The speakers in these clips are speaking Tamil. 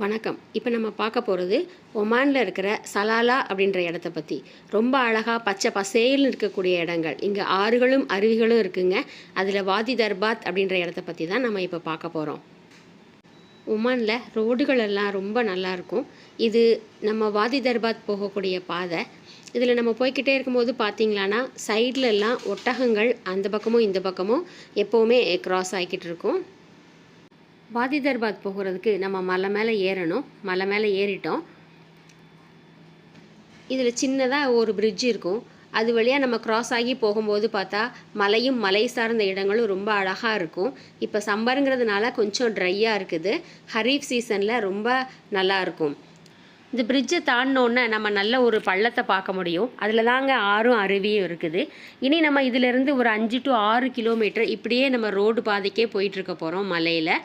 வணக்கம். இப்போ நம்ம பார்க்க போகிறது ஒமானில் இருக்கிற சலாலா அப்படின்ற இடத்த பற்றி. ரொம்ப அழகாக பச்சை பசேல்னு இருக்கக்கூடிய இடங்கள். இங்கே ஆறுகளும் அருவிகளும் இருக்குங்க. அதில் வாதி தர்பாத் அப்படின்ற இடத்த பற்றி தான் நம்ம இப்போ பார்க்க போகிறோம். ஒமானில் ரோடுகள் எல்லாம் ரொம்ப நல்லாயிருக்கும். இது நம்ம வாதி தர்பாத் போகக்கூடிய பாதை. இதில் நம்ம போய்கிட்டே இருக்கும்போது பார்த்திங்களான்னா சைடில் எல்லாம் ஒட்டகங்கள் அந்த பக்கமும் இந்த பக்கமும் எப்போவுமே கிராஸ் ஆகிக்கிட்டு இருக்கும். வாதி தர்பாத் போகிறதுக்கு நம்ம மலை மேலே ஏறணும். மலை மேலே ஏறிட்டோம். இதில் சின்னதாக ஒரு பிரிட்ஜ் இருக்கும். அது வழியாக நம்ம கிராஸ் ஆகி போகும்போது பார்த்தா மலையும் மலை சார்ந்த இடங்களும் ரொம்ப அழகாக இருக்கும். இப்போ சம்மருங்கிறதுனால கொஞ்சம் ட்ரையாக இருக்குது. ஹரீஃப் சீசனில் ரொம்ப நல்லாயிருக்கும். இந்த பிரிட்ஜை தாண்டினோன்னே நம்ம நல்ல ஒரு பள்ளத்தை பார்க்க முடியும். அதில் தாங்க ஆறும் அருவியும் இருக்குது. இனி நம்ம இதிலேருந்து ஒரு 5 to 6 கிலோமீட்டர் இப்படியே நம்ம ரோடு பாதைக்கே போயிட்டுருக்க போகிறோம் மலையில்.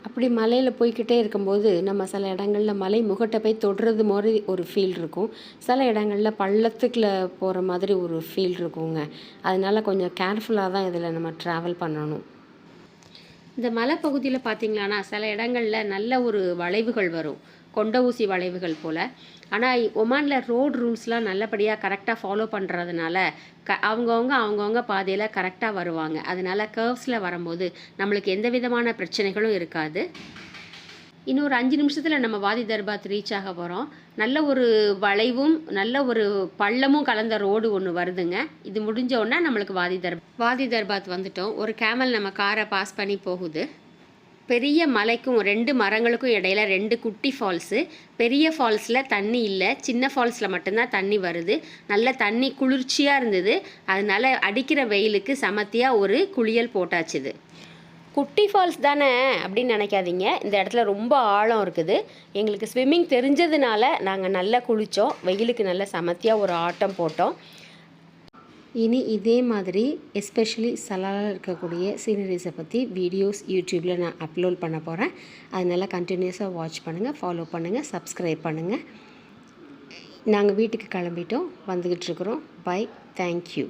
அப்படி மலையில் போய்கிட்டே இருக்கும்போது நம்ம சில இடங்களில் மலை முகட்டை போய் தொடுறது மாதிரி ஒரு ஃபீல் இருக்கும். சில இடங்களில் பள்ளத்துக்குள்ள போகிற மாதிரி ஒரு ஃபீல் இருக்குங்க. அதனால் கொஞ்சம் கேர்ஃபுல்லாக தான் இதில் நம்ம ட்ராவல் பண்ணணும். இந்த மலைப்பகுதியில் பார்த்திங்களான்னா சில இடங்களில் நல்ல ஒரு வளைவுகள் வரும், கொண்ட ஊசி வளைவுகள் போல். ஆனால் ஒமானில் ரோடு ரூல்ஸ்லாம் நல்லபடியாக கரெக்டாக ஃபாலோ பண்ணுறதுனால அவங்கவுங்க பாதையில் கரெக்டாக வருவாங்க. அதனால் கர்வ்ஸில் வரும்போது நம்மளுக்கு எந்த விதமான பிரச்சனைகளும் இருக்காது. இன்னொரு 5 நிமிஷத்தில் நம்ம வாதி தர்பாத் ரீச் ஆக போகிறோம். நல்ல ஒரு வளைவும் நல்ல ஒரு பள்ளமும் கலந்த ரோடு ஒன்று வருதுங்க. இது முடிஞ்ச உடனே நம்மளுக்கு வாதி தர்பாத் வந்துட்டோம். ஒரு கேமல் நம்ம காரை பாஸ் பண்ணி போகுது. பெரிய மலைக்கும் 2 மரங்களுக்கும் இடையில 2 குட்டி ஃபால்ஸு. பெரிய ஃபால்ஸில் தண்ணி இல்லை, சின்ன ஃபால்ஸில் மட்டும்தான் தண்ணி வருது. நல்ல தண்ணி குளிர்ச்சியாக இருந்தது. அதனால் அடிக்கிற வெயிலுக்கு சமத்தியாக ஒரு குளியல் போட்டாச்சுது. குட்டி ஃபால்ஸ் தானே அப்படின்னு நினைக்காதீங்க. இந்த இடத்துல ரொம்ப ஆழம் இருக்குது. எங்களுக்கு ஸ்விம்மிங் தெரிஞ்சதுனால நாங்கள் நல்லா குளித்தோம். வெயிலுக்கு நல்ல சமத்தியாக ஒரு ஆட்டம் போட்டோம். இனி இதே மாதிரி எஸ்பெஷலி சலாலாவில் இருக்கக்கூடிய சீனரிஸை பற்றி வீடியோஸ் யூடியூப்பில் நான் அப்லோட் பண்ண போகிறேன். அதனால் கண்டினியூஸாக வாட்ச் பண்ணுங்கள், ஃபாலோ பண்ணுங்கள், சப்ஸ்கிரைப் பண்ணுங்கள். நாங்கள் வீட்டுக்கு கிளம்பிட்டோம், வந்துக்கிட்டு இருக்கிறோம். Bye, thank you.